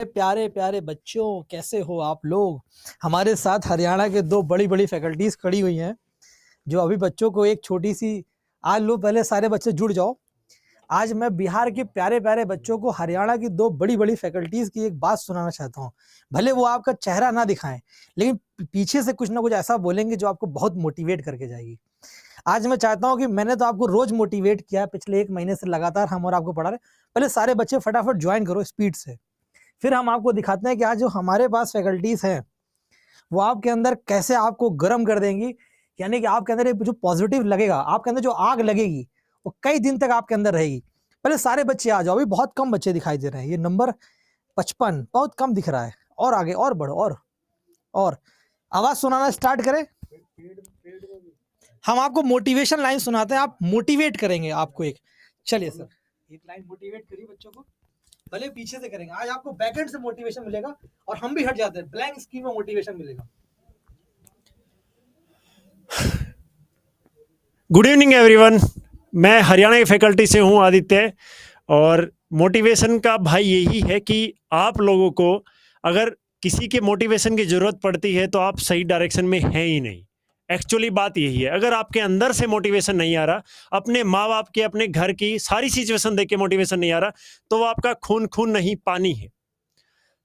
प्यारे प्यारे बच्चों, कैसे हो आप लोग। हमारे साथ हरियाणा के दो बड़ी बड़ी फैकल्टीज खड़ी हुई हैं जो अभी बच्चों को एक छोटी सी आज लो, पहले सारे बच्चे जुड़ जाओ। आज मैं बिहार के प्यारे प्यारे बच्चों को हरियाणा की दो बड़ी बड़ी फैकल्टीज की एक बात सुनाना चाहता हूँ। भले वो आपका चेहरा ना दिखाएं, लेकिन पीछे से कुछ ना कुछ ऐसा बोलेंगे जो आपको बहुत मोटिवेट करके जाएगी। आज मैं चाहता हूँ कि मैंने तो आपको रोज मोटिवेट किया, पिछले 1 महीने से लगातार हम और आपको पढ़ा रहे। पहले सारे बच्चे फटाफट ज्वाइन करो स्पीड से, फिर हम आपको दिखाते हैं कि आज जो हमारे पास फैकल्टीज हैं वो आपके अंदर कैसे आपको गर्म कर देंगी। यानी कि आपके अंदर एक जो पॉजिटिव लगेगा, आपके अंदर जो आग लगेगी वो कई दिन तक आपके अंदर रहेगी। पहले सारे बच्चे आ जाओ, अभी बहुत कम बच्चे दिखाई दे रहे हैं। ये नंबर 55 बहुत कम दिख रहा है, और आगे और बढ़ो और आवाज सुनाना स्टार्ट करें। हम आपको मोटिवेशन लाइन सुनाते हैं, आप मोटिवेट करेंगे आपको एक। चलिए सर, एक लाइन मोटिवेट करिए बच्चों को, भले पीछे से करेंगे। आज आपको बैकएंड से मोटिवेशन मिलेगा और हम भी हट जाते हैं, ब्लैंक स्क्रीन में मोटिवेशन मिलेगा। Good evening everyone. मैं हरियाणा की फैकल्टी से हूं आदित्य, और मोटिवेशन का भाई यही है कि आप लोगों को अगर किसी के मोटिवेशन की ज़रूरत पड़ती है तो आप सही डायरेक्शन में हैं ही नहीं। एक्चुअली बात यही है, अगर आपके अंदर से मोटिवेशन नहीं आ रहा, अपने माँ बाप के, अपने घर की सारी सिचुएशन देख के मोटिवेशन नहीं आ रहा, तो वो आपका खून खून नहीं पानी है।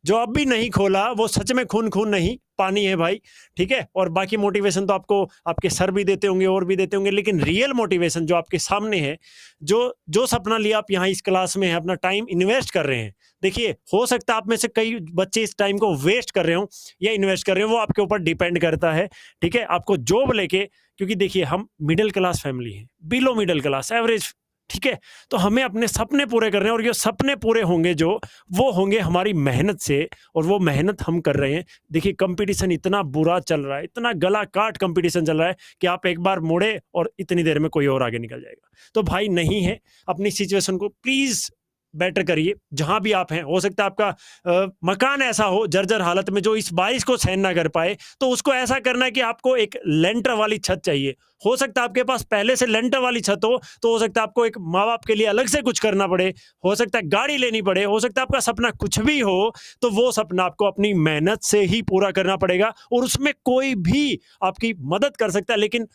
जो अब भी नहीं खोला वो सच में खून खून नहीं पानी है भाई, ठीक है। और बाकी मोटिवेशन तो आपको आपके सर भी देते होंगे और भी देते होंगे, लेकिन रियल मोटिवेशन जो आपके सामने है, जो जो सपना लिया आप यहाँ इस क्लास में है, अपना टाइम इन्वेस्ट कर रहे हैं। देखिए, हो सकता है आप में से कई बच्चे इस टाइम को वेस्ट कर रहे हो या इन्वेस्ट कर रहे हो, वो आपके ऊपर डिपेंड करता है, ठीक है। आपको जॉब लेके, क्योंकि देखिए हम मिडिल क्लास फैमिली है, बिलो मिडिल क्लास एवरेज, ठीक है। तो हमें अपने सपने पूरे करने हैं, और ये सपने पूरे होंगे जो, वो होंगे हमारी मेहनत से, और वो मेहनत हम कर रहे हैं। देखिए, कंपटीशन इतना बुरा चल रहा है, इतना गला काट कंपटीशन चल रहा है कि आप एक बार मुड़े और इतनी देर में कोई और आगे निकल जाएगा। तो भाई नहीं है, अपनी सिचुएशन को प्लीज बेटर करिए जहां भी आप हैं। हो सकता है आपका मकान ऐसा हो जर्जर हालत में जो इस बारिश को सहन ना कर पाए, तो उसको ऐसा करना है कि आपको एक लेंटर वाली छत चाहिए। हो सकता है आपके पास पहले से लेंटर वाली छत हो, तो हो सकता है आपको एक माँ बाप के लिए अलग से कुछ करना पड़े, हो सकता है गाड़ी लेनी पड़े, हो सकता है आपका सपना कुछ भी हो, तो वो सपना आपको अपनी मेहनत से ही पूरा करना पड़ेगा, और उसमें कोई भी आपकी मदद कर सकता है, लेकिन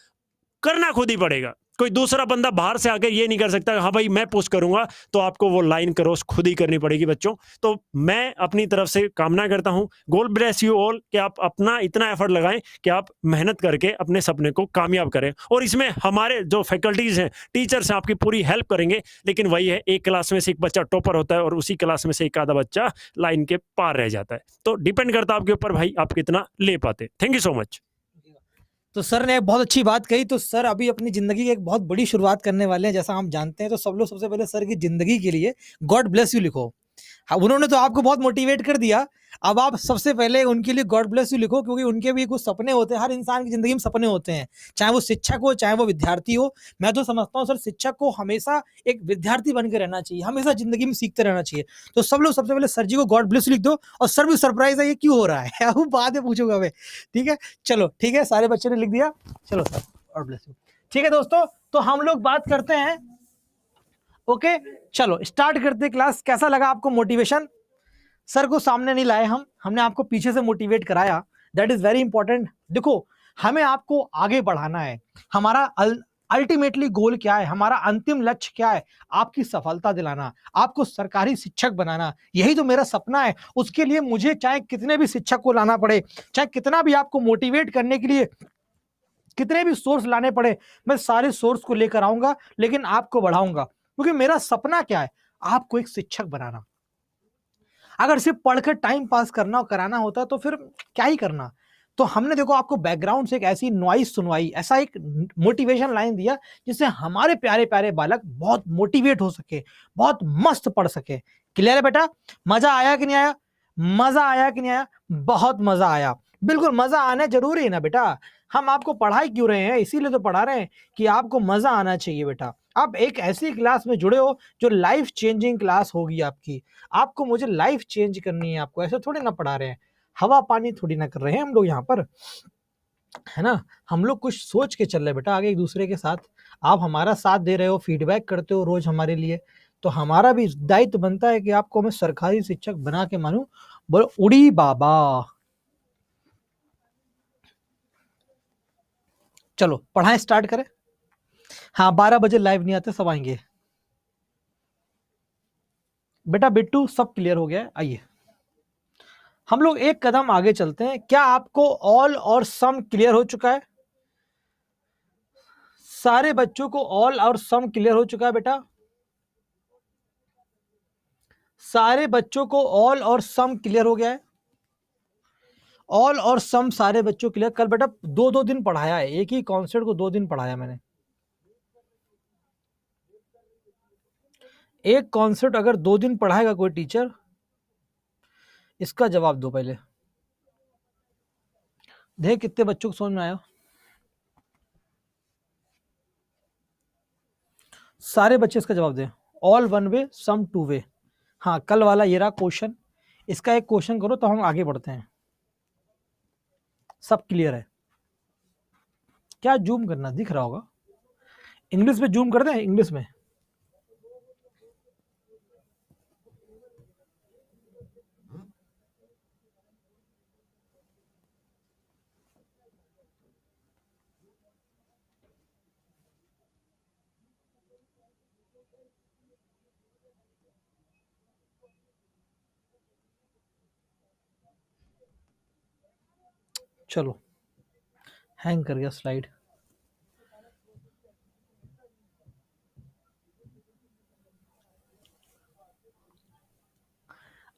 करना खुद ही पड़ेगा। कोई दूसरा बंदा बाहर से आकर ये नहीं कर सकता हाँ भाई मैं पुश करूंगा, तो आपको वो लाइन क्रॉस खुद ही करनी पड़ेगी बच्चों। तो मैं अपनी तरफ से कामना करता हूं, गॉड ब्लेस यू ऑल, कि आप अपना इतना एफर्ट लगाएं कि आप मेहनत करके अपने सपने को कामयाब करें। और इसमें हमारे जो फैकल्टीज हैं, टीचर्स हैं, आपकी पूरी हेल्प करेंगे। लेकिन वही है, एक क्लास में से एक बच्चा टॉपर होता है और उसी क्लास में से एक आधा बच्चा लाइन के पार रह जाता है। तो डिपेंड करता है आपके ऊपर भाई, आप कितना ले पाते। Thank you so much. तो सर ने एक बहुत अच्छी बात कही। तो सर अभी अपनी जिंदगी की एक बहुत बड़ी शुरुआत करने वाले हैं, जैसा हम जानते हैं। तो सब लोग सबसे पहले सर की जिंदगी के लिए गॉड ब्लेस यू लिखो। हाँ, उन्होंने तो आपको बहुत मोटिवेट कर दिया, अब आप सबसे पहले उनके लिए गॉड ब्लेस यू लिखो, क्योंकि उनके भी कुछ सपने होते हैं। हर इंसान की जिंदगी में सपने होते हैं, चाहे वो शिक्षक हो चाहे वो विद्यार्थी हो। मैं तो समझता हूँ सर, शिक्षक को हमेशा एक विद्यार्थी बन के रहना चाहिए, हमेशा जिंदगी में सीखते रहना चाहिए। तो सब लोग सबसे पहले सर जी को गॉड ब्लेस यू लिख दो। और सर भी सरप्राइज है ये क्यों हो रहा है अब बाद में पूछूंगा मैं, ठीक है। चलो ठीक है, सारे बच्चों ने लिख दिया। चलो सर, गॉड ब्लेस यू। ठीक है दोस्तों, तो हम लोग बात करते हैं। ओके, चलो स्टार्ट करते हैं क्लास। कैसा लगा आपको मोटिवेशन? सर को सामने नहीं लाए हमने आपको पीछे से मोटिवेट कराया, दैट इज वेरी इंपॉर्टेंट। देखो, हमें आपको आगे बढ़ाना है। हमारा अल्टीमेटली गोल क्या है, हमारा अंतिम लक्ष्य क्या है? आपकी सफलता दिलाना, आपको सरकारी शिक्षक बनाना, यही तो मेरा सपना है। उसके लिए मुझे चाहे कितने भी शिक्षक को लाना पड़े, चाहे कितना भी आपको मोटिवेट करने के लिए कितने भी सोर्स लाने पड़े, मैं सारे सोर्स को लेकर आऊंगा, लेकिन आपको बढ़ाऊंगा। क्योंकि मेरा सपना क्या है? आपको एक शिक्षक बनाना। अगर सिर्फ पढ़कर टाइम पास करना कराना होता तो फिर क्या ही करना। तो हमने देखो आपको बैकग्राउंड से एक ऐसी नॉइस सुनवाई, ऐसा एक मोटिवेशन लाइन दिया जिससे हमारे प्यारे प्यारे बालक बहुत मोटिवेट हो सके, बहुत मस्त पढ़ सके। क्लियर है बेटा? मजा आया कि नहीं आया? मजा आया कि नहीं आया? बहुत मजा आया। बिल्कुल मजा आना जरूरी है ना बेटा। हम आपको पढ़ाई क्यों रहे हैं? इसीलिए तो पढ़ा रहे हैं कि आपको मजा आना चाहिए बेटा। आप एक ऐसी क्लास में जुड़े हो जो लाइफ चेंजिंग क्लास होगी आपकी। आपको मुझे लाइफ चेंज करनी है, आपको ऐसे थोड़ी ना पढ़ा रहे हैं, हवा पानी थोड़ी ना कर रहे हैं हम लोग यहाँ पर, है ना। हम लोग कुछ सोच के चल रहे बेटा आगे एक दूसरे के साथ। आप हमारा साथ दे रहे हो, फीडबैक करते हो रोज हमारे लिए, तो हमारा भी दायित्व बनता है कि आपको मैं सरकारी शिक्षक बना के मानूं। बोलो उड़ी बाबा। चलो पढ़ाएं स्टार्ट करें। हाँ 12 बजे लाइव नहीं आते, सब आएंगे। बेटा बिट्टू सब क्लियर हो गया है, आइए हम लोग एक कदम आगे चलते हैं। क्या आपको ऑल और सम क्लियर हो चुका है? सारे बच्चों को ऑल और सम क्लियर हो चुका है बेटा? सारे बच्चों को ऑल और सम क्लियर हो गया है? ऑल और सम सारे बच्चों क्लियर? कल बेटा 2-2 दिन पढ़ाया है, एक ही कॉन्सेप्ट को 2 दिन पढ़ाया मैंने। एक कॉन्सेप्ट अगर 2 दिन पढ़ाएगा कोई टीचर, इसका जवाब दो पहले। देख कितने बच्चों को समझ में आया? सारे बच्चे इसका जवाब दें। ऑल वन वे, सम टू वे। हाँ कल वाला ये रहा क्वेश्चन, इसका एक क्वेश्चन करो तो हम आगे बढ़ते हैं। सब क्लियर है? क्या जूम करना दिख रहा होगा? इंग्लिश में जूम कर दें, इंग्लिश में। चलो हैंग कर गया स्लाइड।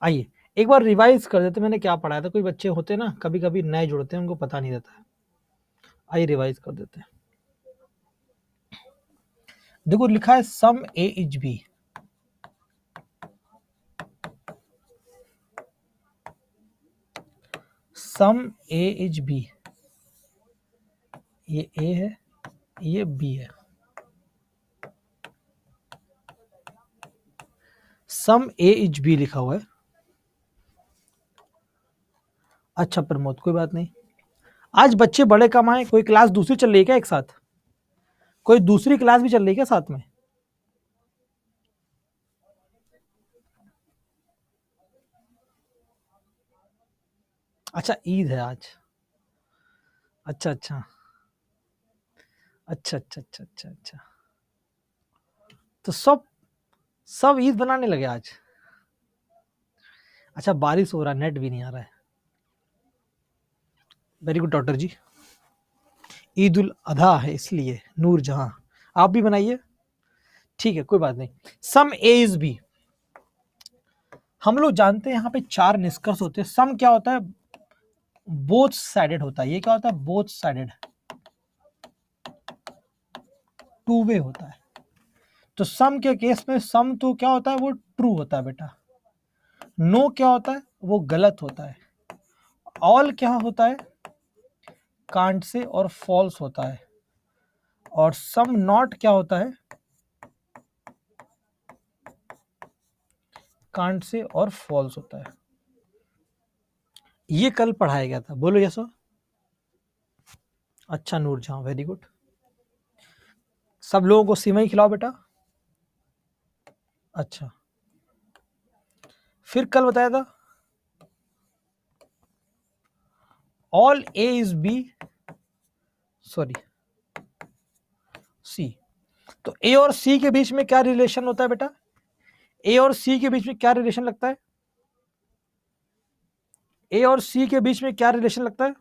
आइए एक बार रिवाइज कर देते मैंने क्या पढ़ाया था। कोई बच्चे होते हैं ना कभी कभी नए जुड़ते हैं, उनको पता नहीं रहता है। आइए रिवाइज कर देते हैं। देखो लिखा है some A is B. Some A is B, ये ए है ये बी है। सम ए इज बी लिखा हुआ है। अच्छा प्रमोद कोई बात नहीं, आज बच्चे बड़े कम आए। कोई क्लास दूसरी चल रही है क्या एक साथ? कोई दूसरी क्लास भी चल रही है क्या साथ में? अच्छा ईद है आज। अच्छा अच्छा अच्छा अच्छा अच्छा अच्छा अच्छा। तो सब सब ईद बनाने लगे आज। अच्छा बारिश हो रहा है, नेट भी नहीं आ रहा है। वेरी गुड डॉक्टर जी। ईद उल अधा है इसलिए नूर जहां। आप भी बनाइए, ठीक है कोई बात नहीं। सम ए इज बी, हम लोग जानते हैं यहाँ पे 4 निष्कर्ष होते हैं। सम क्या होता है? बोथ साइडेड होता है। ये क्या होता है? बोथ साइडेड, टू वे होता है। तो सम के केस में सम तो क्या होता है? वो ट्रू होता है बेटा। नो क्या होता है? वो गलत होता है। ऑल क्या होता है? कांट से और फॉल्स होता है। और सम नॉट क्या होता है? कांट से और फॉल्स होता है। ये कल पढ़ाया गया था, बोलो यशो। अच्छा नूरजहां वेरी गुड। सब लोगों को सिमई खिलाओ बेटा। अच्छा फिर कल बताया था all A is B, sorry C. तो ए और सी के बीच में क्या रिलेशन होता है बेटा? ए और सी के बीच में क्या रिलेशन लगता है? ए और सी के बीच में क्या रिलेशन लगता है?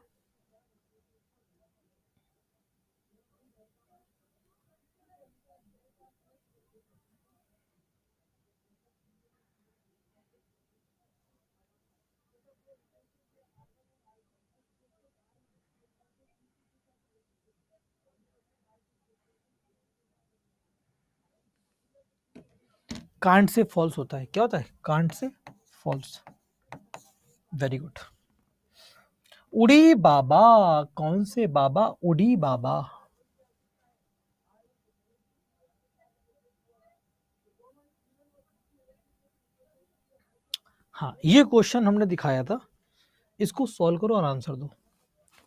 कांट से फॉल्स होता है। क्या होता है? Can't say false. Very good. उड़ी बाबा, कौन से बाबा? उड़ी बाबा। हाँ ये क्वेश्चन हमने दिखाया था, इसको सॉल्व करो और आंसर दो,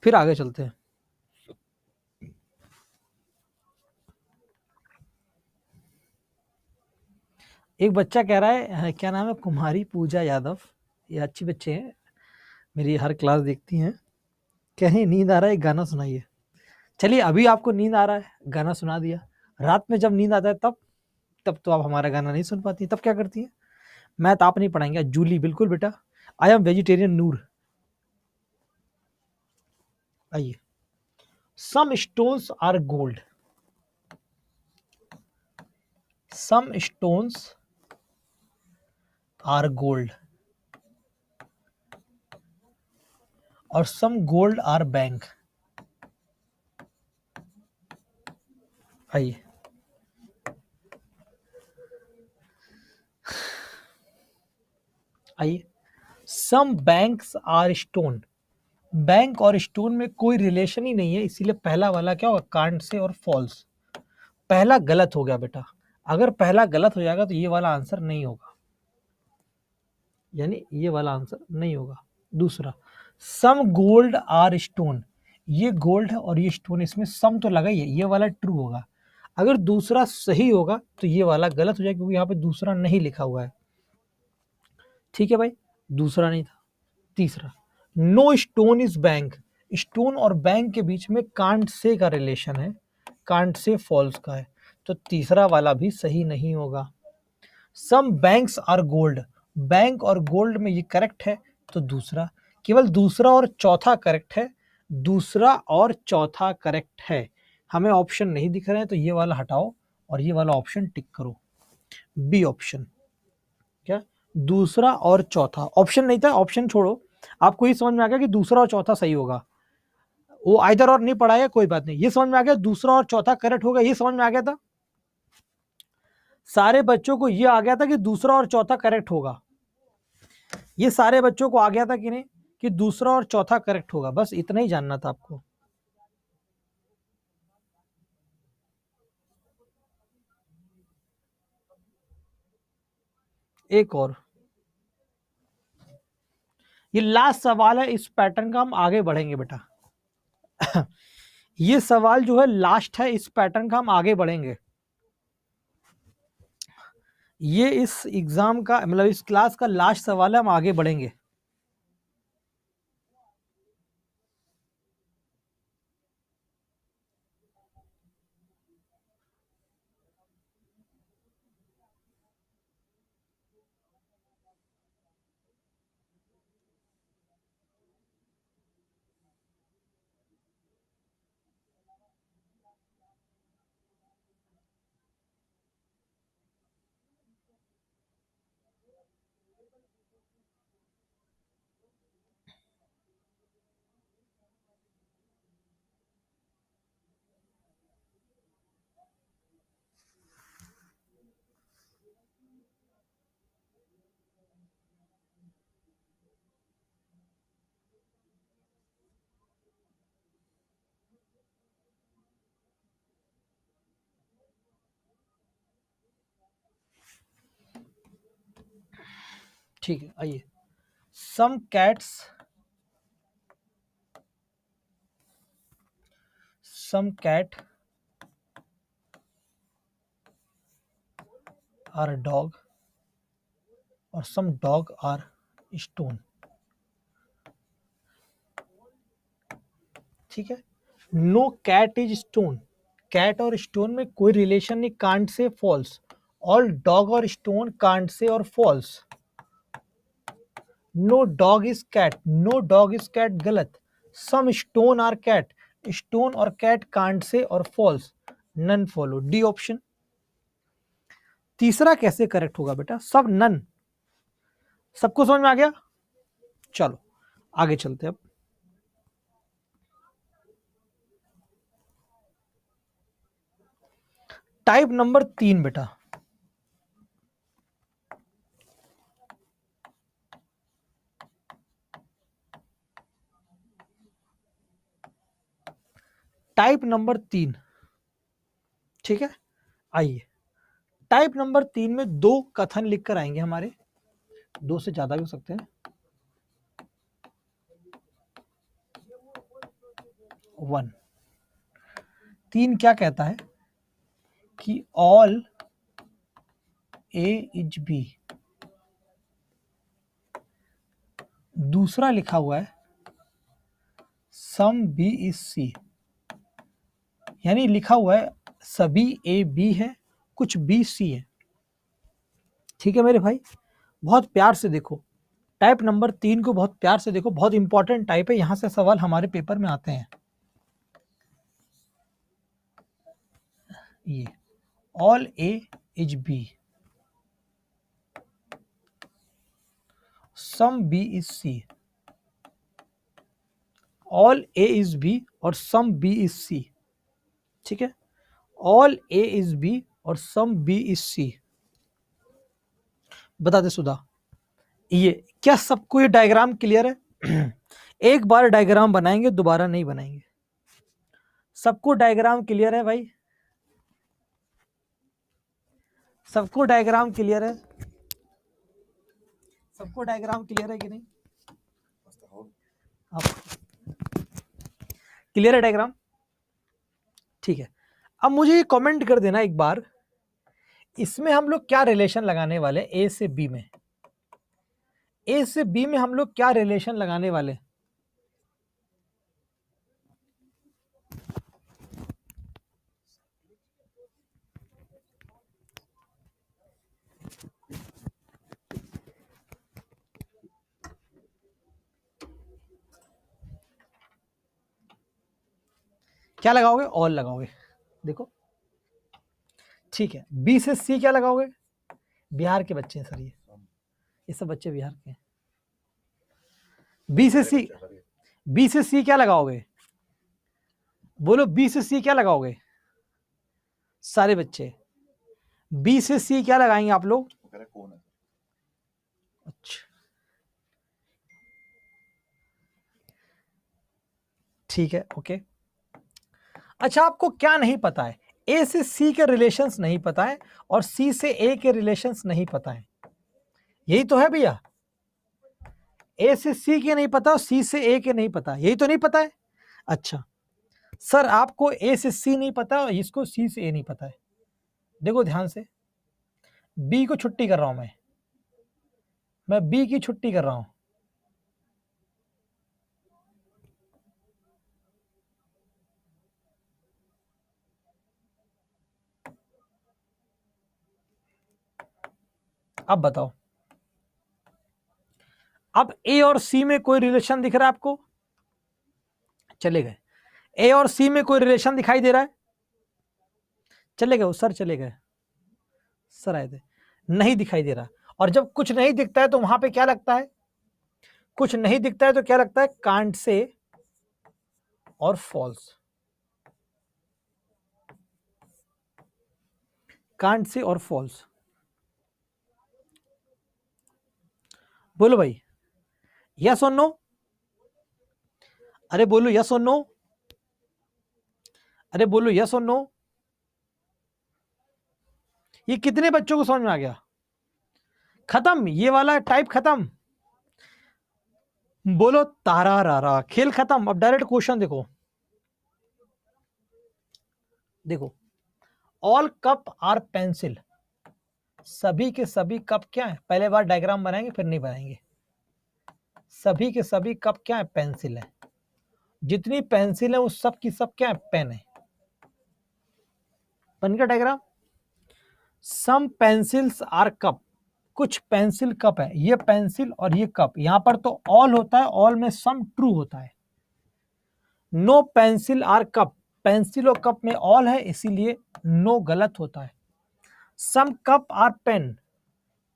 फिर आगे चलते हैं। एक बच्चा कह रहा है, क्या नाम है, कुमारी पूजा यादव, ये अच्छी बच्चे हैं, मेरी हर क्लास देखती हैं, कह रही नींद आ रहा है, एक गाना सुनाइए। चलिए अभी आपको नींद आ रहा है, गाना सुना दिया। रात में जब नींद आता है तब तो आप हमारा गाना नहीं सुन पाती, तब क्या करती है? मैथ आप नहीं पढ़ाएंगे जूली? बिल्कुल बेटा। I am vegetarian Noor. आइए, some stones are gold, some stones are gold और सम गोल्ड आर बैंक। आइए, आइए, some banks are stone, bank और स्टोन में कोई रिलेशन ही नहीं है, इसीलिए पहला वाला क्या होगा, कांट से और फॉल्स। पहला गलत हो गया बेटा, अगर पहला गलत हो जाएगा तो ये वाला आंसर नहीं होगा, यानी ये वाला आंसर नहीं होगा। दूसरा, सम गोल्ड आर स्टोन, ये गोल्ड है और ये स्टोन, इसमें सम तो लगा ही है, ये वाला ट्रू होगा। अगर दूसरा सही होगा तो ये वाला गलत हो जाएगा, क्योंकि यहाँ पे दूसरा नहीं लिखा हुआ है। ठीक है भाई, दूसरा नहीं था। तीसरा, no stone is bank, stone और बैंक के बीच में कांट से का रिलेशन है, कांट से फॉल्स का है, तो तीसरा वाला भी सही नहीं होगा। सम बैंक्स आर गोल्ड, बैंक और गोल्ड में ये करेक्ट है, तो दूसरा, केवल दूसरा और चौथा करेक्ट है, दूसरा और चौथा करेक्ट है। हमें ऑप्शन नहीं दिख रहे हैं, तो ये वाला हटाओ और ये वाला ऑप्शन टिक करो, बी ऑप्शन। क्या? दूसरा और चौथा, ऑप्शन नहीं था, ऑप्शन छोड़ो, आपको ये समझ में आ गया कि दूसरा और चौथा सही होगा। वो आइदर और नहीं पढ़ाया, कोई बात नहीं, ये समझ में आ गया दूसरा और चौथा करेक्ट होगा, ये समझ में आ गया था। सारे बच्चों को ये आ गया था कि दूसरा और चौथा करेक्ट होगा, ये सारे बच्चों को आ गया था कि नहीं, कि दूसरा और चौथा करेक्ट होगा, बस इतना ही जानना था आपको। एक और, ये लास्ट सवाल है, इस पैटर्न का हम आगे बढ़ेंगे बेटा। ये सवाल जो है लास्ट है, इस पैटर्न का हम आगे बढ़ेंगे। ये इस एग्जाम का, मतलब इस क्लास का लास्ट सवाल है, हम आगे बढ़ेंगे। ठीक है, आइए, some cats, some cat are dog और सम डॉग आर स्टोन। ठीक है, no cat is stone, cat और स्टोन में कोई रिलेशन नहीं, can't say false. All dog और स्टोन, कांट से और false. No dog is cat, no dog is cat, गलत। Some stone are cat, stone और कैट कांट से और false, none follow, D option. तीसरा कैसे correct होगा बेटा, सब नन, सबको समझ में आ गया? चलो आगे चलते अब। टाइप नंबर 3 बेटा, टाइप नंबर 3। ठीक है, आइए, टाइप नंबर 3 में 2 कथन लिखकर आएंगे हमारे, 2 से ज्यादा भी हो सकते हैं। 1, 3 क्या कहता है कि ऑल ए इज बी, दूसरा लिखा हुआ है सम बी इज सी, यानी लिखा हुआ है सभी ए बी है, कुछ बी सी है। ठीक है मेरे भाई, बहुत प्यार से देखो, टाइप नंबर 3 को बहुत प्यार से देखो, बहुत इंपॉर्टेंट टाइप है, यहां से सवाल हमारे पेपर में आते हैं। ये all A is B, some B is C, all A is B और सम बी इज सी। ठीक है, ऑल ए इज बी और सम बी इज सी। बता दे सुधा, ये क्या सबको ये डायग्राम क्लियर है? एक बार डायग्राम बनाएंगे, दोबारा नहीं बनाएंगे। सबको डायग्राम क्लियर है भाई? सबको डायग्राम क्लियर है? सबको डायग्राम क्लियर है कि नहीं? क्लियर है डायग्राम? ठीक है, अब मुझे ये कमेंट कर देना एक बार, इसमें हम लोग क्या रिलेशन लगाने वाले ए से बी में? ए से बी में हम लोग क्या रिलेशन लगाने वाले? क्या लगाओगे? ऑल लगाओगे। देखो ठीक है, बी से सी क्या लगाओगे? बिहार के बच्चे हैं सर, ये सब बच्चे बिहार के हैं। बी से सी, बी से सी क्या लगाओगे? बोलो बी से सी क्या लगाओगे? सारे बच्चे बी से सी क्या लगाएंगे आप लोग? अच्छा ठीक है, ओके। अच्छा, आपको क्या नहीं पता है? ए से सी के रिलेशंस नहीं पता है और सी से ए के रिलेशंस नहीं पता है, यही तो है भैया। ए से सी के नहीं पता और सी से ए के नहीं पता, यही तो नहीं पता है। अच्छा सर, आपको ए से सी नहीं पता और इसको सी से ए नहीं पता है। देखो ध्यान से, बी को छुट्टी कर रहा हूं मैं बी की छुट्टी कर रहा हूं। अब बताओ, अब ए और सी में कोई रिलेशन दिख रहा है आपको? चले गए। ए और सी में कोई रिलेशन दिखाई दे रहा है? चले गए, सर चले गए, सर आए थे, नहीं दिखाई दे रहा। और जब कुछ नहीं दिखता है तो वहां पे क्या लगता है? कुछ नहीं दिखता है तो क्या लगता है? कांट से और फॉल्स, कांट से और फॉल्स। बोलो भाई, यस और नो? अरे बोलो यस और नो, अरे बोलो यस और नो। ये कितने बच्चों को समझ में आ गया? खत्म, ये वाला टाइप खत्म। बोलो तारा रारा, खेल खत्म। अब डायरेक्ट क्वेश्चन देखो, देखो ऑल कप आर पेंसिल, सभी के सभी कप क्या है? पहले बार डायग्राम बनाएंगे फिर नहीं बनाएंगे। सभी के सभी कप क्या है? पेंसिल है। जितनी पेंसिल है वो सब की सब क्या है? पेन है। बन गया diagram. Some pencils are cup, कुछ पेंसिल कप है, ये पेंसिल और ये कप। यहां पर तो ऑल होता है, ऑल में सम ट्रू होता है। No pencil are cup, pencil और कप में ऑल है इसीलिए नो गलत होता है। Some cup are pen,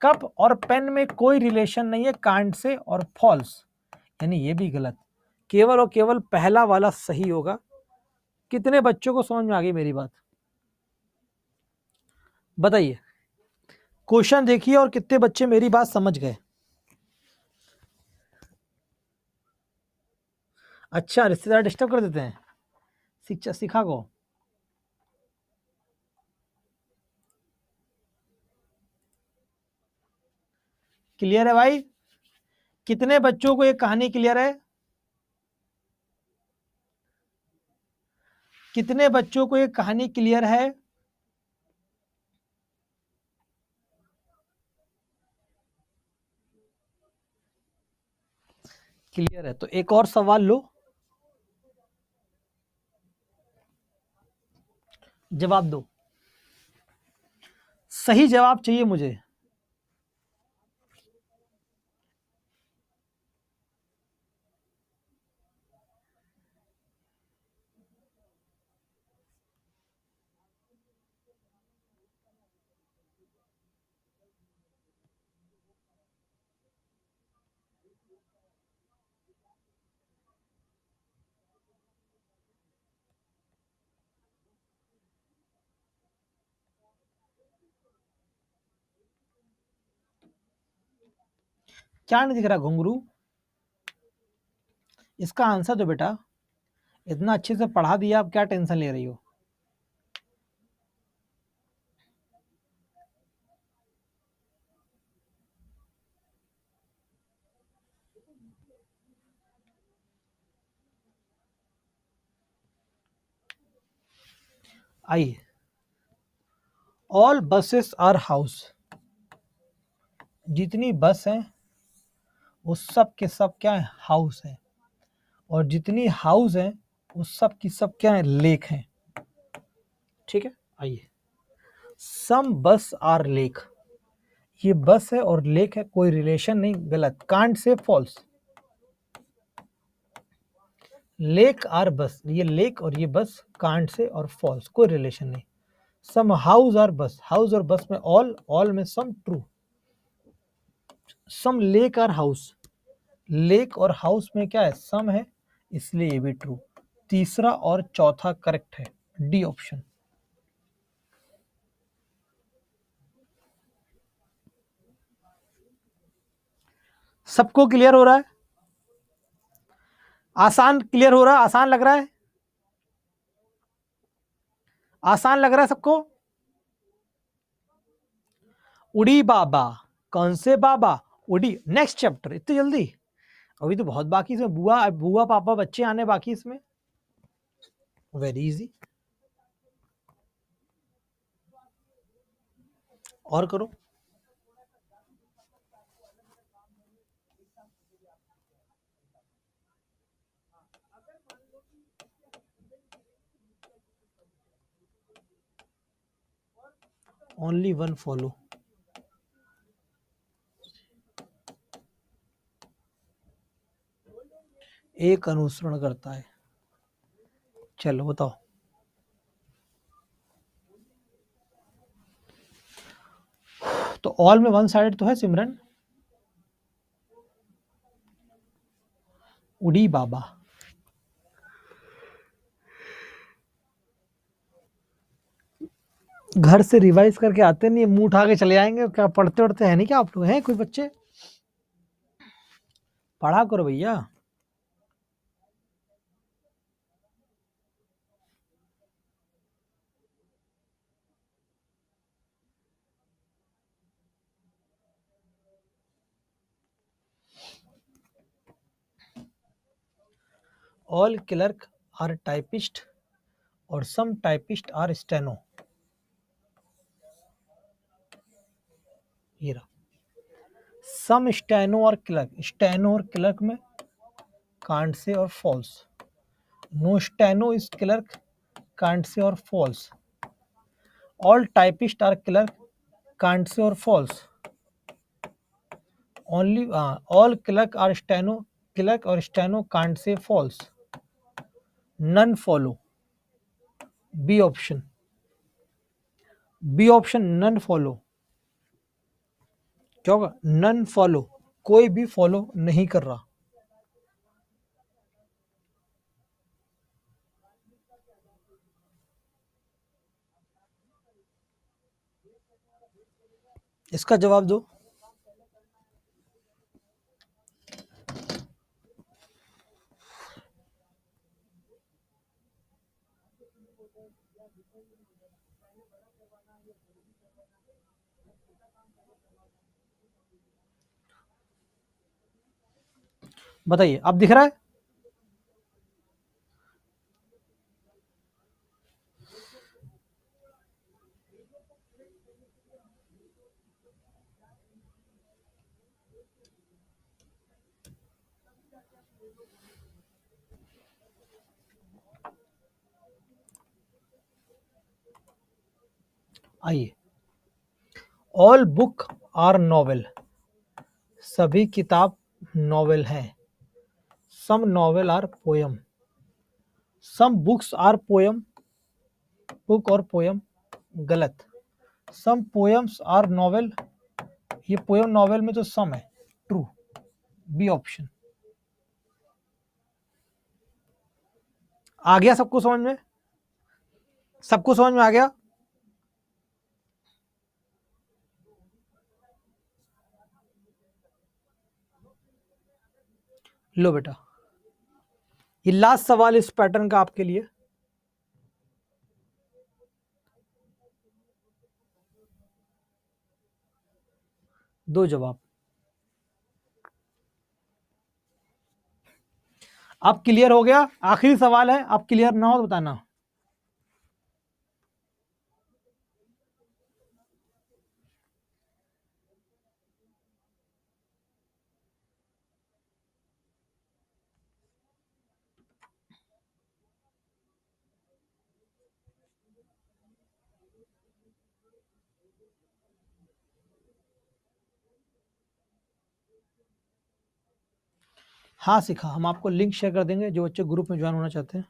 cup और पेन में कोई रिलेशन नहीं है, कांट से और फॉल्स, यानी ये भी गलत। केवल और केवल पहला वाला सही होगा। कितने बच्चों को समझ में आ गई मेरी बात? बताइए, क्वेश्चन देखिए और कितने बच्चे मेरी बात समझ गए? अच्छा, रिश्तेदार डिस्टर्ब कर देते हैं, शिक्षा सिखा को। क्लियर है भाई? कितने बच्चों को ये कहानी क्लियर है? कितने बच्चों को ये कहानी क्लियर है? क्लियर है, तो एक और सवाल लो, जवाब दो, सही जवाब चाहिए मुझे। क्या नहीं दिख रहा घुंगरू? इसका आंसर दो बेटा, इतना अच्छे से पढ़ा दिया, आप क्या टेंशन ले रही हो? आइए, ऑल बसेस आर हाउस, जितनी बस हैं वो सब के सब क्या है? हाउस है। और जितनी हाउस हैं वो सब की सब क्या है? लेक हैं। ठीक है, आइए, सम बस आर लेक, ये बस है और लेक है, कोई रिलेशन नहीं, गलत, can't say false. Lake are बस, ये लेक और ये बस कांट से और फॉल्स, कोई रिलेशन नहीं। Some house are bus, house और बस में ऑल, ऑल में some, true. Some lake are house, lake और हाउस में क्या है? सम है, इसलिए ये भी ट्रू। तीसरा और चौथा करेक्ट है, डी ऑप्शन। सबको क्लियर हो रहा है? आसान क्लियर हो रहा है? आसान लग रहा है? आसान लग रहा है सबको? उड़ी बाबा, कौन से बाबा? उड़ी, नेक्स्ट चैप्टर, इतनी जल्दी? अभी तो बहुत बाकी इसमें, बुआ बुआ पापा बच्चे आने बाकी इसमें। वेरी इजी, और करो। ओनली वन फॉलो, एक अनुसरण करता है। चलो बताओ। तो ऑल में वन साइड तो है सिमरन, उड़ी बाबा। घर से रिवाइज करके आते नहीं, मुंह उठा के चले आएंगे, क्या पढ़ते पढ़ते हैं नहीं क्या आप लोग? हैं कोई बच्चे? पढ़ा करो भैया। ऑल क्लर्क आर टाइपिस्ट और सम टाइपिस्ट आर स्टेनो, ये रहा। सम स्टेनो और क्लर्क, स्टेनो और क्लर्क में कांट से और false. No steno is clerk, can't say और false. All typist are clerk, can't say और false. Only all clerk are steno, clerk और steno can't say false. None follow, B option, B option, none follow. क्या होगा? None follow, कोई भी follow नहीं कर रहा। इसका जवाब दो। बताइए, अब दिख रहा है? आइए, ऑल बुक आर नॉवेल, सभी किताब नॉवेल हैं। Some novel are poem, some books are poem, book और पोयम गलत। सम पोयम्स आर नॉवेल, ये पोयम नॉवेल में तो सम है, ट्रू, बी ऑप्शन। आ गया सबको समझ में? सबको समझ में आ गया? लो बेटा, ये लास्ट सवाल इस पैटर्न का आपके लिए। दो जवाब। अब क्लियर हो गया? आखिरी सवाल है, अब क्लियर ना हो तो बताना। हाँ सिखा, हम आपको लिंक शेयर कर देंगे जो बच्चे ग्रुप में ज्वाइन होना चाहते हैं।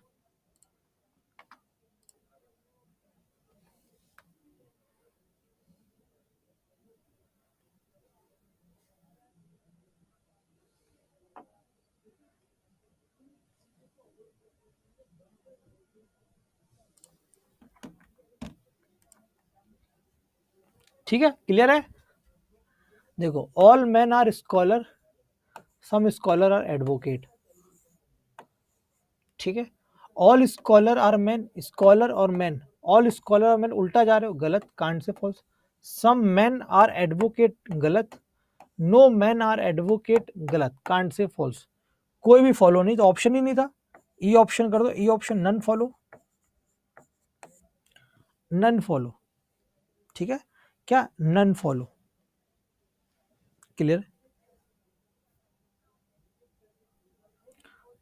ठीक है, क्लियर है? देखो, all man are scholar, some scholar are advocate. ठीक है, all scholar are man, scholar और मैन, ऑल स्कॉलर और मैन उल्टा जा रहे हो, गलत, can't say false. Some man are advocate गलत, नो मैन आर एडवोकेट गलत, कांट से फॉल्स। कोई भी फॉलो नहीं, तो ऑप्शन ही नहीं था। ई ऑप्शन कर दो, E option, none follow, none follow. ठीक है, क्या none follow? Clear?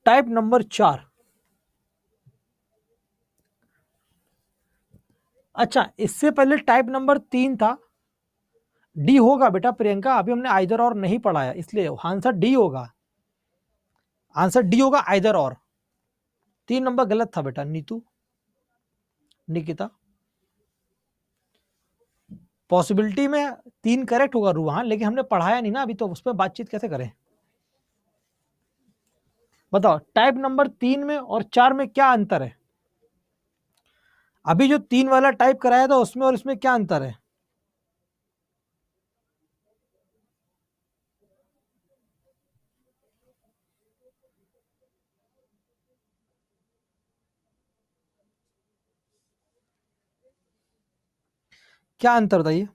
Type number 4। अच्छा, इससे पहले टाइप नंबर 3 था, डी होगा बेटा प्रियंका, अभी हमने आइदर और नहीं पढ़ाया, इसलिए आंसर डी होगा, आंसर डी होगा, आइदर और। 3 नंबर गलत था बेटा, नीतू, निकिता। पॉसिबिलिटी में 3 करेक्ट होगा रूहान, लेकिन हमने पढ़ाया नहीं ना अभी, तो उस पर बातचीत कैसे करें? बताओ, टाइप नंबर 3 में और 4 में क्या अंतर है? अभी जो 3 वाला टाइप कराया था उसमें और इसमें क्या अंतर है? क्या अंतर बताइए?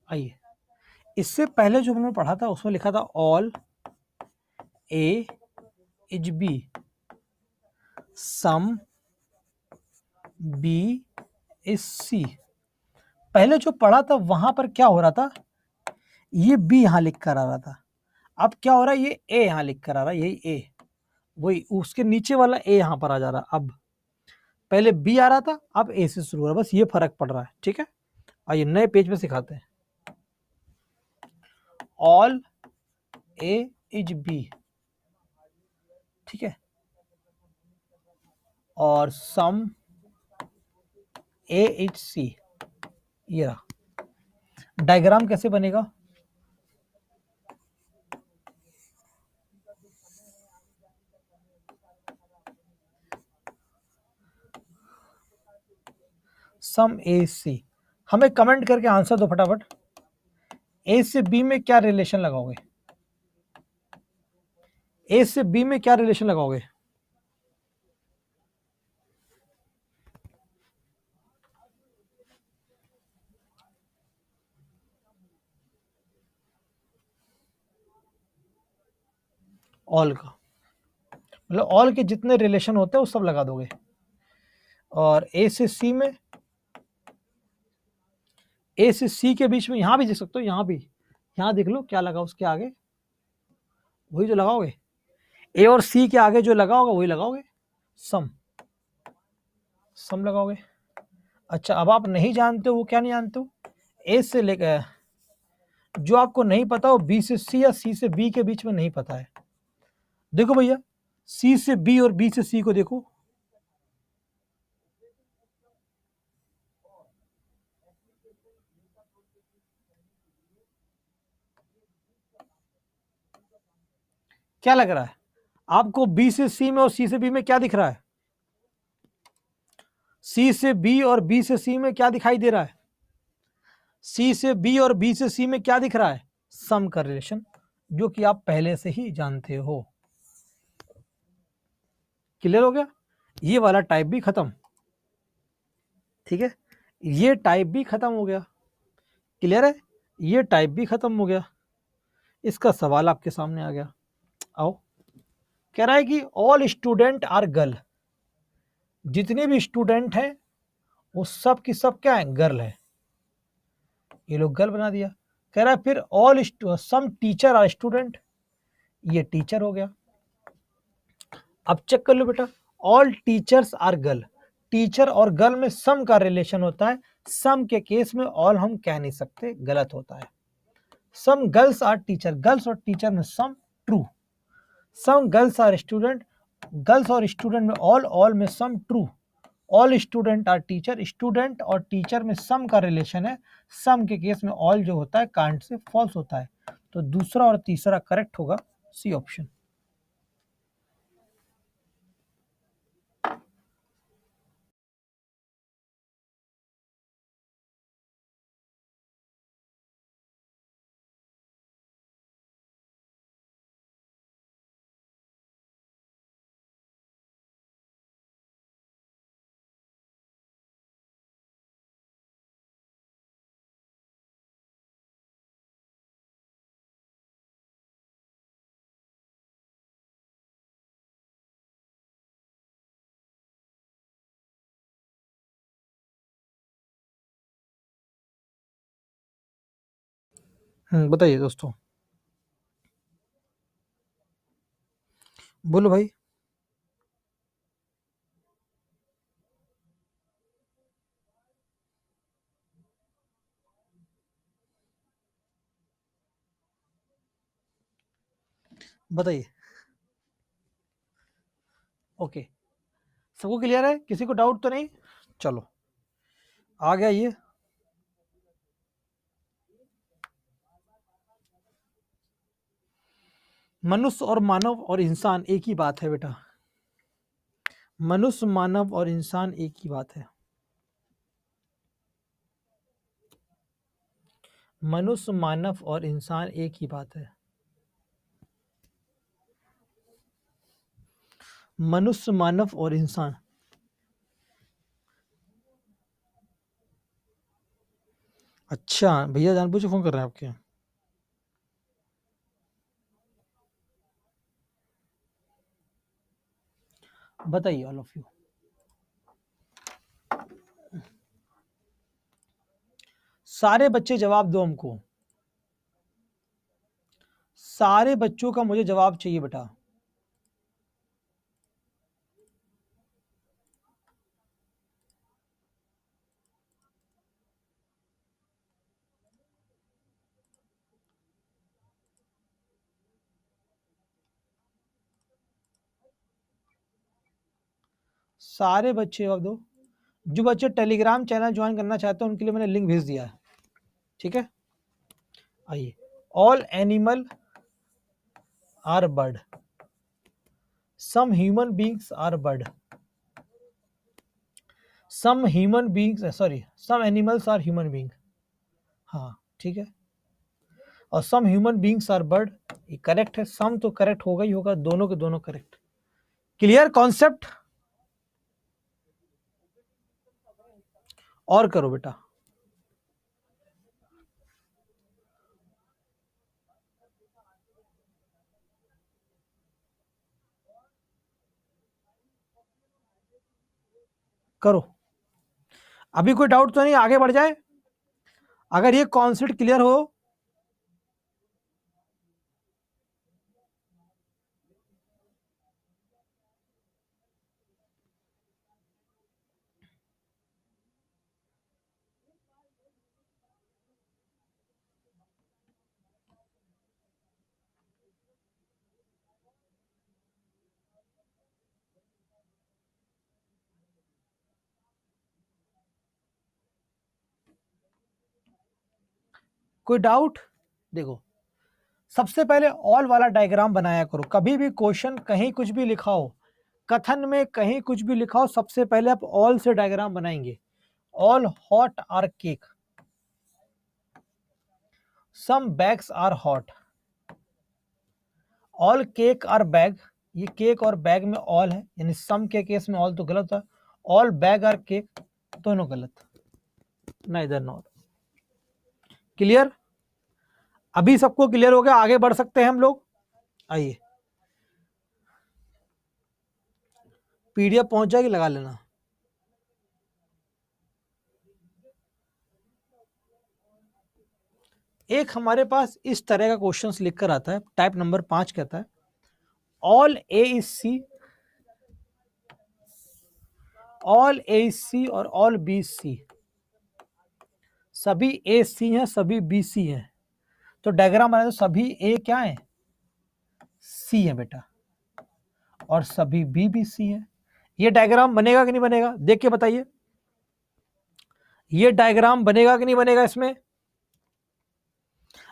आइए, इससे पहले जो हमने पढ़ा था उसमें लिखा था all A is B, some B is C. पहले जो पढ़ा था वहां पर क्या हो रहा था, ये बी यहां लिख कर आ रहा था, अब क्या हो रहा है, ये ए यहां लिख कर आ रहा है, यही ए, वही उसके नीचे वाला ए यहां पर आ जा रहा है। अब पहले बी आ रहा था, अब ए से शुरू हो रहा है, बस ये फर्क पड़ रहा है। ठीक है, आइए नए पेज पे सिखाते हैं। ऑल ए इज बी, ठीक है, और सम ए इज सी। ये रहा डायग्राम, कैसे बनेगा? सम ए सी, हमें कमेंट करके आंसर दो फटाफट। ए से बी में क्या रिलेशन लगाओगे? ए से बी में क्या रिलेशन लगाओगे? ऑल का मतलब ऑल के जितने रिलेशन होते हैं वो सब लगा दोगे। और ए से सी में, ए से सी के बीच में यहां भी देख सकते हो, यहां भी, यहां देख लो क्या लगा उसके आगे, वही जो लगाओगे। ए और सी के आगे जो लगा होगा वही लगाओगे, सम, सम लगाओगे। अच्छा, अब आप नहीं जानते हो, वो क्या नहीं जानते हो? ए से लेकर जो आपको नहीं पता हो बी से सी या सी से बी के बीच में नहीं पता है। देखो भैया, सी से बी और बी से सी को देखो, क्या लग रहा है आपको? बी से सी में और सी से बी में क्या दिख रहा है? सी से बी और बी से सी में क्या दिखाई दे रहा है? सी से बी और बी से सी में क्या दिख रहा है? सम का रिलेशन, जो कि आप पहले से ही जानते हो। क्लियर हो गया? ये वाला टाइप भी खत्म। ठीक है, ये टाइप भी खत्म हो गया। क्लियर है? ये टाइप भी खत्म हो गया। इसका सवाल आपके सामने आ गया। आओ, कह रहा है कि ऑल स्टूडेंट आर गर्ल, जितने भी स्टूडेंट हैं वो सब की सब क्या है? गर्ल है। ये लोग गर्ल बना दिया। कह रहा है फिर all some teacher are student, ये टीचर हो गया। अब चेक कर लो बेटा, all teachers are girl, teacher और गर्ल में सम का रिलेशन होता है। सम के केस में ऑल हम कह नहीं सकते, गलत होता है। Some girls are teacher, girls और टीचर में some, true. Some girls are student, girls और स्टूडेंट में ऑल, ऑल में some, true. All student are teacher, student और टीचर में सम का रिलेशन है। सम के केस में ऑल जो होता है कांट से फॉल्स होता है। तो दूसरा और तीसरा करेक्ट होगा, सी ऑप्शन। बताइए दोस्तों, बोलो भाई। बताइए। ओके, सबको क्लियर है? किसी को डाउट तो नहीं? चलो, आ गया ये। मनुष्य और मानव और इंसान एक ही बात है बेटा। मनुष्य, मानव और इंसान एक ही बात है। मनुष्य, मानव और इंसान एक ही बात है। मनुष्य, मानव और इंसान। अच्छा, भैया जानबूझ के फोन कर रहे हैं आपके? बताइए ऑल ऑफ यू। सारे बच्चे जवाब दो हमको, सारे बच्चों का मुझे जवाब चाहिए बेटा। सारे बच्चे जवाब दो। जो बच्चे टेलीग्राम चैनल ज्वाइन करना चाहते हैं उनके लिए मैंने लिंक भेज दिया है। ठीक है, आइए। All animal are bird, some human beings are bird, some human beings, sorry, some animals are human being. हाँ ठीक है, और some human beings are bird, ये करेक्ट है। सम तो करेक्ट होगा ही होगा, दोनों के दोनों करेक्ट। Clear concept? और करो बेटा। करो, अभी कोई डाउट तो नहीं, आगे बढ़ जाए। अगर ये कॉन्सेप्ट क्लियर हो, कोई डाउट? देखो, सबसे पहले ऑल वाला डायग्राम बनाया करो। कभी भी क्वेश्चन कहीं कुछ भी लिखा हो, कथन में कहीं कुछ भी लिखा हो, सबसे पहले आप ऑल से डायग्राम बनाएंगे। All hot are cake, some bags are hot, all cake are bag, ये केक और बैग में ऑल है, यानी सम के केस में ऑल तो गलत है। ऑल बैग आर केक, दोनों गलत, नाइदर नॉर। क्लियर? अभी सबको क्लियर हो गया, आगे बढ़ सकते हैं हम लोग। आइए, पीडीएफ पहुंच जाएगी, लगा लेना। एक हमारे पास इस तरह का क्वेश्चंस लिखकर आता है, टाइप नंबर 5 कहता है all A is C, all A is C और ऑल बी सी, सभी ए सी हैं, सभी बी सी हैं। तो डायग्राम बनाए तो सभी ए क्या है, सी है बेटा, और सभी बी भी सी है। ये डायग्राम बनेगा कि नहीं बनेगा, देख के बताइए। ये डायग्राम बनेगा कि नहीं बनेगा इसमें?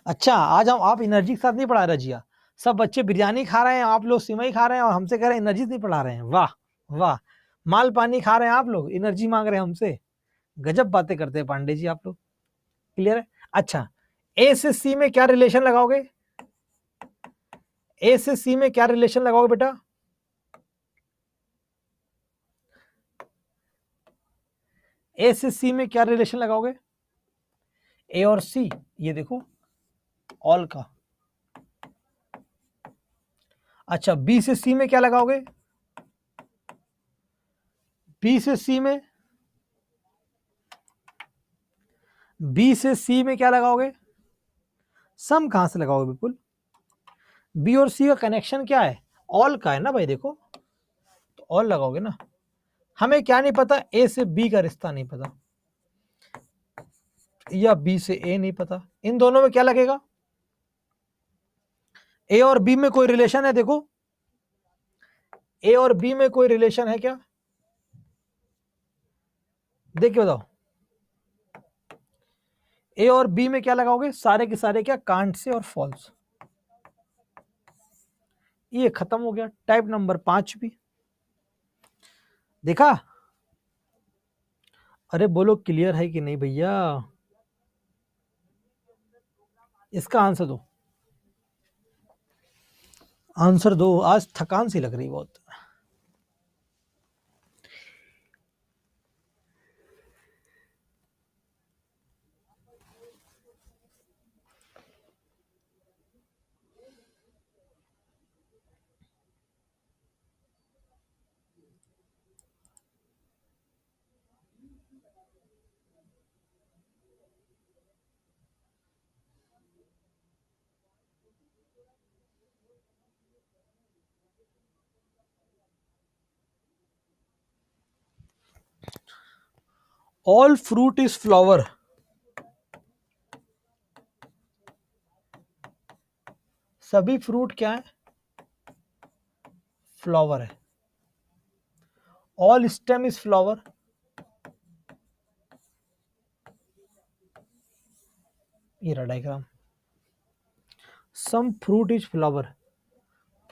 अच्छा, आज हम आप एनर्जी के साथ नहीं पढ़ा रजिया, सब बच्चे बिरयानी खा रहे हैं, आप लोग सिमई खा रहे हैं और हमसे कह रहे हैं एनर्जी नहीं पढ़ा रहे हैं। वाह वाह, माल पानी खा रहे हैं आप लोग, एनर्जी मांग रहे हैं हमसे। गजब बातें करते हैं पांडे जी आप लोग। क्लियर है? अच्छा, ए से सी में क्या रिलेशन लगाओगे? ए से सी में क्या रिलेशन लगाओगे बेटा? ए से सी में क्या रिलेशन लगाओगे? ए और सी, ये देखो ऑल का। अच्छा, बी से सी में क्या लगाओगे? बी से सी में, बी से सी में क्या लगाओगे? सम कहां से लगाओगे? बिल्कुल, बी और सी का कनेक्शन क्या है? ऑल का है ना भाई, देखो तो ऑल लगाओगे ना। हमें क्या नहीं पता, ए से बी का रिश्ता नहीं पता, या बी से ए नहीं पता, इन दोनों में क्या लगेगा? ए और बी में कोई रिलेशन है? देखो, ए और बी में कोई रिलेशन है क्या? देखिए बताओ, ए और बी में क्या लगाओगे? सारे के सारे क्या, कांट से और फॉल्स। ये खत्म हो गया, टाइप नंबर 5 भी। देखा? अरे बोलो क्लियर है कि नहीं भैया? इसका आंसर दो, आंसर दो, आज थकान सी लग रही बहुत। ऑल फ्रूट इज फ्लावर, सभी फ्रूट क्या है? फ्लावर है। ऑल स्टेम इज फ्लावर, ये रहा diagram. Some fruit is flower,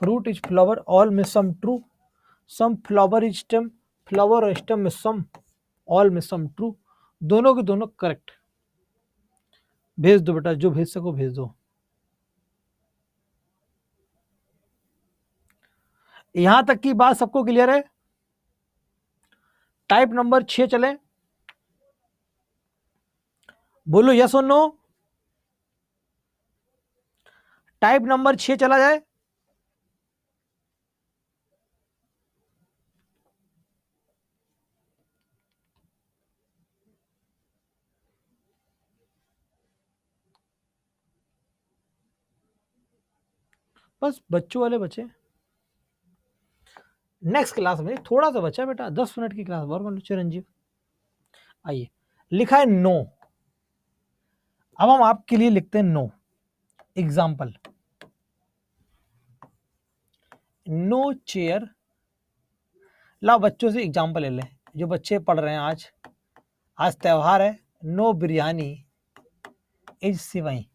fruit is flower, all में some true, some flower is stem, flower और स्टेम में सम, ऑल में सम ट्रू, दोनों के दोनों करेक्ट। भेज दो बेटा, जो भेज सको भेज दो। यहां तक की बात सबको क्लियर है? टाइप नंबर 6 चले, बोलो यस और नो। टाइप नंबर 6 चला जाए। बस बच्चों वाले बचे, नेक्स्ट क्लास में थोड़ा सा बचा बेटा, 10 मिनट की क्लास और चिरंजीव। आइए, लिखा है नो, अब हम आपके लिए लिखते हैं नो। Example, no chair. ला बच्चों से एग्जाम्पल ले लें, जो बच्चे पढ़ रहे हैं। आज त्योहार है। नो बिरयानी इज सिवई,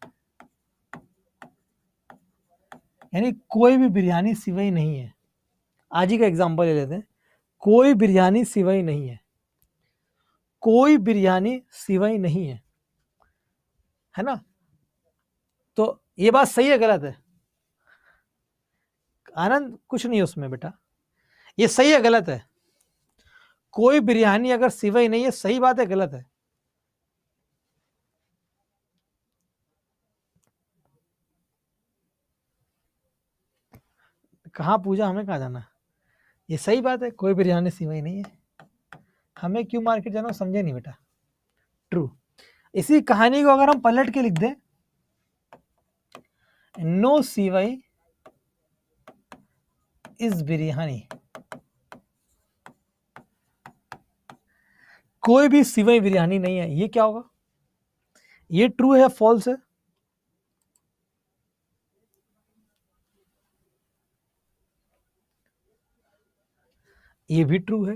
यानी कोई भी बिरयानी सिवई नहीं है। आज ही का एग्जाम्पल ले लेते हैं, कोई बिरयानी सिवई नहीं है, कोई बिरयानी सिवई नहीं है ना? तो ये बात सही है गलत है? आनंद कुछ नहीं है उसमें बेटा, ये सही है गलत है? कोई बिरयानी अगर सिवई नहीं है, सही बात है गलत है? कहाँ पूजा, हमें कहाँ जाना? ये सही बात है, कोई बिरयानी सिवई नहीं है। हमें क्यों मार्केट जाना, समझे नहीं बेटा? ट्रू। इसी कहानी को अगर हम पलट के लिख दें, नो सिवई इज बिरयानी, कोई भी सिवई बिरयानी नहीं है, ये क्या होगा? ये ट्रू है फॉल्स है? ये भी ट्रू है।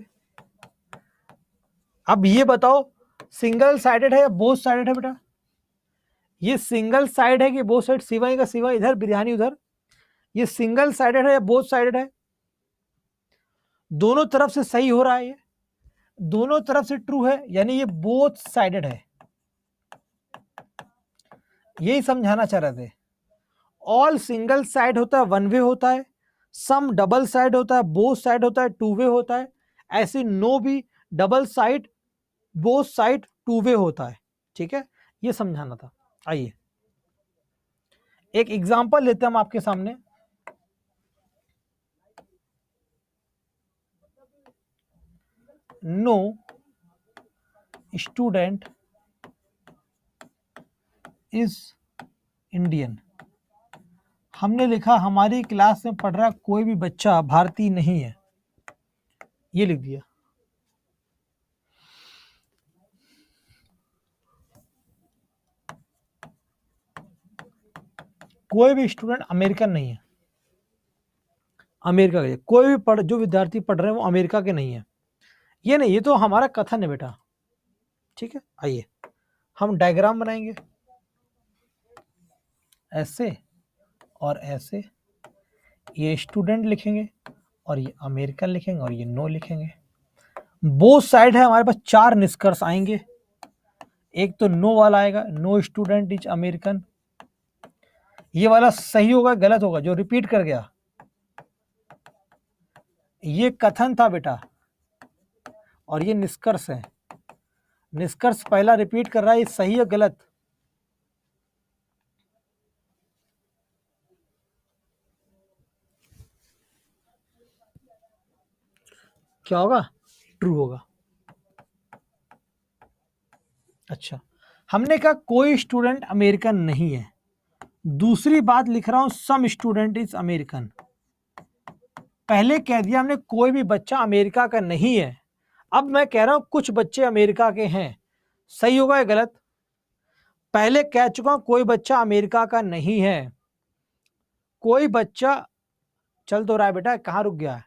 अब ये बताओ, सिंगल साइडेड है या बोथ साइडेड है बेटा? ये सिंगल साइड है कि बोथ साइड? सिवई का सिवई इधर, बिरयानी उधर। ये सिंगल साइडेड है या बोथ साइडेड है? दोनों तरफ से सही हो रहा है, ये दोनों तरफ से ट्रू है, यानी ये बोथ साइडेड है। यही समझाना चाह रहे थे। ऑल सिंगल साइड होता है, वन वे होता है। सम डबल साइड होता है, बोथ साइड होता है, टू वे होता है। ऐसे नो भी double side, both side, two way होता है। ठीक है, ये समझाना था। आइए एक एग्जांपल लेते हैं हम आपके सामने। No student is Indian. हमने लिखा हमारी क्लास में पढ़ रहा कोई भी बच्चा भारतीय नहीं है, ये लिख दिया। कोई भी स्टूडेंट अमेरिकन नहीं है, अमेरिका के कोई भी जो विद्यार्थी पढ़ रहे हैं वो अमेरिका के नहीं है, ये नहीं, ये तो हमारा कथन है बेटा। ठीक है, आइए हम डायग्राम बनाएंगे, ऐसे और ऐसे। ये स्टूडेंट लिखेंगे और ये अमेरिकन लिखेंगे और ये नो लिखेंगे। बोथ साइड है, हमारे पास 4 निष्कर्ष आएंगे। एक तो नो वाला आएगा, नो स्टूडेंट इज अमेरिकन। ये वाला सही होगा गलत होगा, जो रिपीट कर गया? ये कथन था बेटा और ये निष्कर्ष है। निष्कर्ष पहला रिपीट कर रहा है, ये सही है गलत? क्या होगा? ट्रू होगा। अच्छा, हमने कहा कोई स्टूडेंट अमेरिकन नहीं है। दूसरी बात लिख रहा हूं, सम स्टूडेंट इज अमेरिकन। पहले कह दिया हमने कोई भी बच्चा अमेरिका का नहीं है, अब मैं कह रहा हूं कुछ बच्चे अमेरिका के हैं। सही होगा या गलत? पहले कह चुका हूं कोई बच्चा अमेरिका का नहीं है, कोई बच्चा चल तो रहा है बेटा, कहां रुक गया है?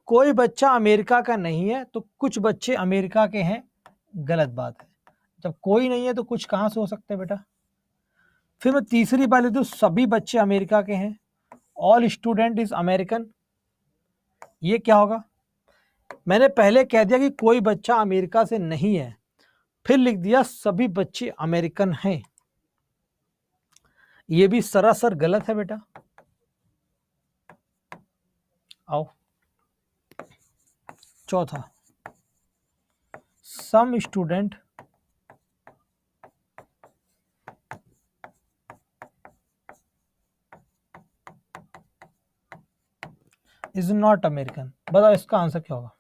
कोई बच्चा अमेरिका का नहीं है तो कुछ बच्चे अमेरिका के हैं, गलत बात है। जब कोई नहीं है तो कुछ कहां से हो सकते हैं बेटा? फिर मैं तीसरी बात लेती हूं, सभी बच्चे अमेरिका के हैं, ऑल स्टूडेंट इज अमेरिकन। ये क्या होगा? मैंने पहले कह दिया कि कोई बच्चा अमेरिका से नहीं है, फिर लिख दिया सभी बच्चे अमेरिकन हैं। ये भी सरासर गलत है बेटा। आओ, चौथा, some student is not American. बताओ इसका आंसर क्या होगा?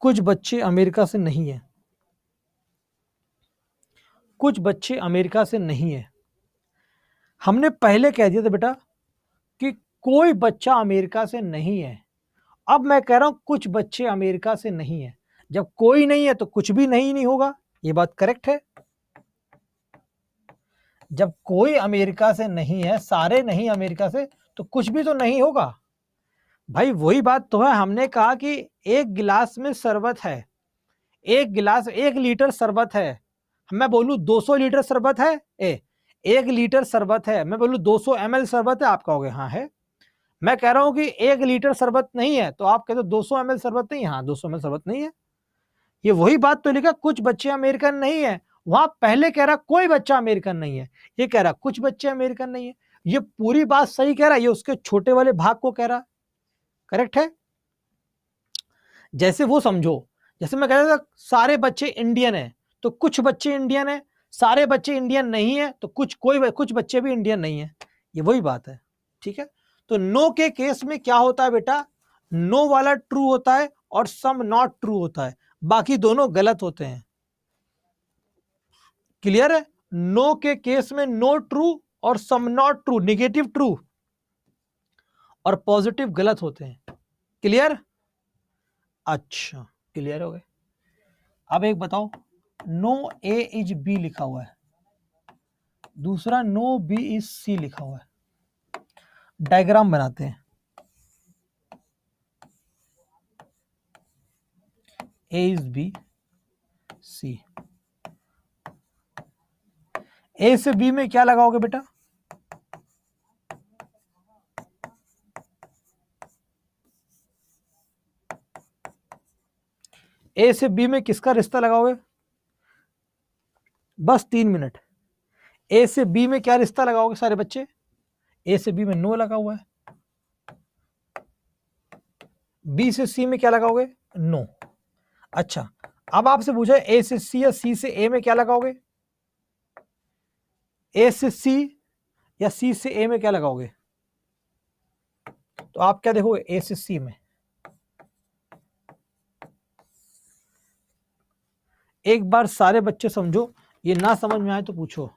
कुछ बच्चे अमेरिका से नहीं है, कुछ बच्चे अमेरिका से नहीं है। हमने पहले कह दिया था बेटा कि कोई बच्चा अमेरिका से नहीं है। अब मैं कह रहा हूं कुछ बच्चे अमेरिका से नहीं है। जब कोई नहीं है तो कुछ भी नहीं होगा। ये बात करेक्ट है? जब कोई अमेरिका से नहीं है, सारे नहीं अमेरिका से, तो कुछ भी तो नहीं होगा। भाई वही बात तो है, हमने कहा कि एक गिलास में शरबत है, एक गिलास 1 लीटर शरबत है। मैं बोलूं 200 लीटर शरबत है, 1 लीटर शरबत है, मैं बोलूं 200 ml शरबत है, आप कहोगे हाँ है। मैं कह रहा हूं कि 1 लीटर शरबत नहीं है, तो आप कहते हो 200 ml शरबत नहीं है, हाँ 200 ml शरबत नहीं है। ये वही बात तो लिखा, कुछ बच्चे अमेरिकन नहीं है। वहां पहले कह रहा कोई बच्चा अमेरिकन नहीं है, ये कह रहा कुछ बच्चे अमेरिकन नहीं है। ये पूरी बात सही कह रहा है, ये उसके छोटे वाले भाग को कह रहा। करेक्ट है? जैसे वो समझो, जैसे मैं कह रहा था सारे बच्चे इंडियन है, तो कुछ बच्चे इंडियन है, सारे बच्चे इंडियन नहीं है, तो कुछ बच्चे भी इंडियन नहीं है। ये वही बात है। ठीक है? तो नो के केस में क्या होता है बेटा? नो वाला ट्रू होता है और सम नॉट ट्रू होता है, बाकी दोनों गलत होते हैं। क्लियर है? नो के केस में नो ट्रू और some not true, negative true और पॉजिटिव गलत होते हैं। क्लियर? अच्छा, क्लियर हो गए। अब एक बताओ, नो ए इज बी लिखा हुआ है, दूसरा नो बी इज सी लिखा हुआ है। डायग्राम बनाते हैं। ए इज बी, सी। ए से बी में क्या लगाओगे बेटा? ए से बी में किसका रिश्ता लगाओगे? बस 3 मिनट। ए से बी में क्या रिश्ता लगाओगे सारे बच्चे? ए से बी में नो लगा हुआ है। बी से सी में क्या लगाओगे? नो। अच्छा, अब आपसे पूछा ए से सी या सी से ए में क्या लगाओगे? ए से सी या सी से ए में क्या लगाओगे? तो आप क्या देखोगे? ए से सी में। एक बार सारे बच्चे समझो, ये ना समझ में आए तो पूछो।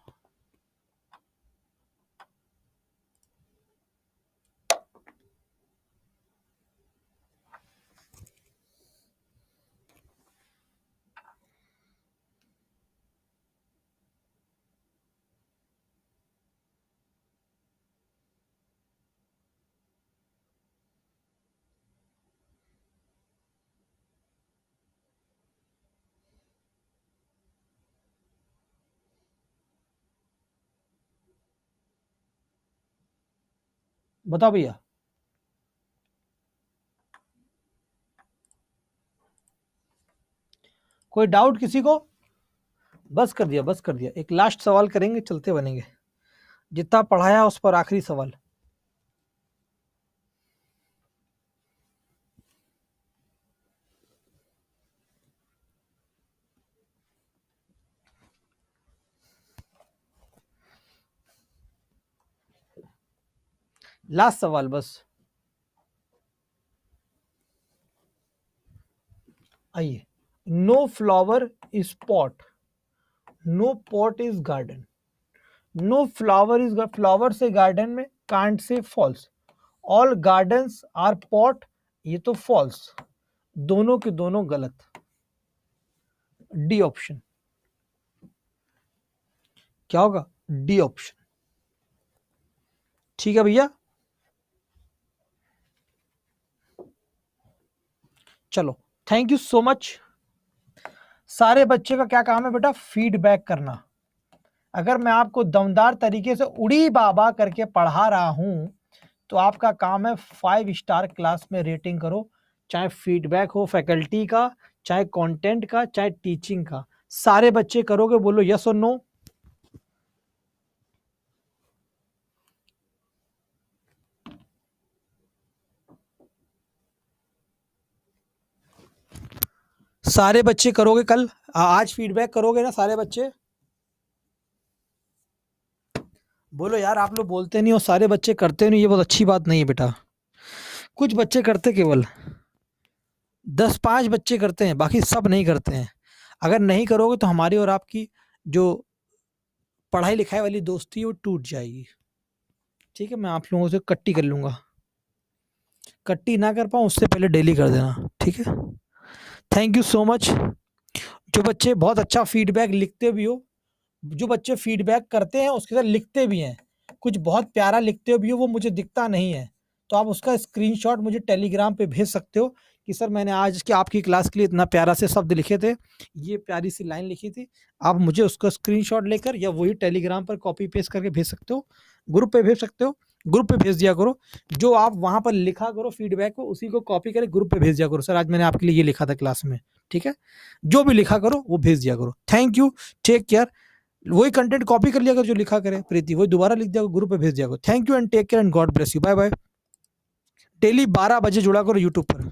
बताओ भैया। कोई डाउट किसी को? बस कर दिया, बस कर दिया। एक लास्ट सवाल करेंगे, चलते बनेंगे। जितना पढ़ाया उस पर आखिरी सवाल। लास्ट सवाल बस। आइए, no flower is pot, no pot is garden. No flower is, flower से गार्डन में, can't say false. All gardens are pot, ये तो फॉल्स। दोनों के दोनों गलत। D option. क्या होगा? D option. ठीक है भैया, चलो थैंक यू सो मच। सारे बच्चे का क्या काम है बेटा? फीडबैक करना। अगर मैं आपको दमदार तरीके से उड़ी बाबा करके पढ़ा रहा हूं, तो आपका काम है 5 स्टार क्लास में रेटिंग करो। चाहे फीडबैक हो फैकल्टी का, चाहे कंटेंट का, चाहे टीचिंग का। सारे बच्चे करोगे? बोलो यस और नो। सारे बच्चे करोगे कल? आज फीडबैक करोगे ना सारे बच्चे? बोलो यार, आप लोग बोलते नहीं हो, सारे बच्चे करते नहीं, ये बहुत अच्छी बात नहीं है बेटा। कुछ बच्चे करते, केवल 10-5 बच्चे करते हैं, बाकी सब नहीं करते हैं। अगर नहीं करोगे तो हमारी और आपकी जो पढ़ाई लिखाई वाली दोस्ती है वो टूट जाएगी। ठीक है, मैं आप लोगों से कट्टी कर लूंगा। कट्टी ना कर पाऊँ उससे पहले डेली कर देना, ठीक है। Thank you so much. जो बच्चे बहुत अच्छा फीडबैक लिखते भी हो, जो बच्चे फीडबैक करते हैं उसके साथ लिखते भी हैं, कुछ बहुत प्यारा लिखते भी हो, वो मुझे दिखता नहीं है, तो आप उसका स्क्रीनशॉट मुझे टेलीग्राम पे भेज सकते हो कि सर मैंने आज की आपकी क्लास के लिए इतना प्यारा से शब्द लिखे थे, ये प्यारी सी लाइन लिखी थी। आप मुझे उसका स्क्रीनशॉट लेकर या वही टेलीग्राम पर कॉपी पेस्ट करके भेज सकते हो, ग्रुप पे भेज सकते हो, ग्रुप पे भेज दिया करो। जो आप वहाँ पर लिखा करो फीडबैक को, उसी को कॉपी करके ग्रुप पे भेज दिया करो, सर आज मैंने आपके लिए ये लिखा था क्लास में, ठीक है। जो भी लिखा करो वो भेज दिया करो। Thank you, take care. वही कंटेंट कॉपी कर लिया कर जो लिखा करे प्रीति, वही दोबारा लिख दिया ग्रुप पे भेज दिया करो। Thank you and take care and God bless you, bye bye. Daily 12 बजे जुड़ा करो यूट्यूब पर।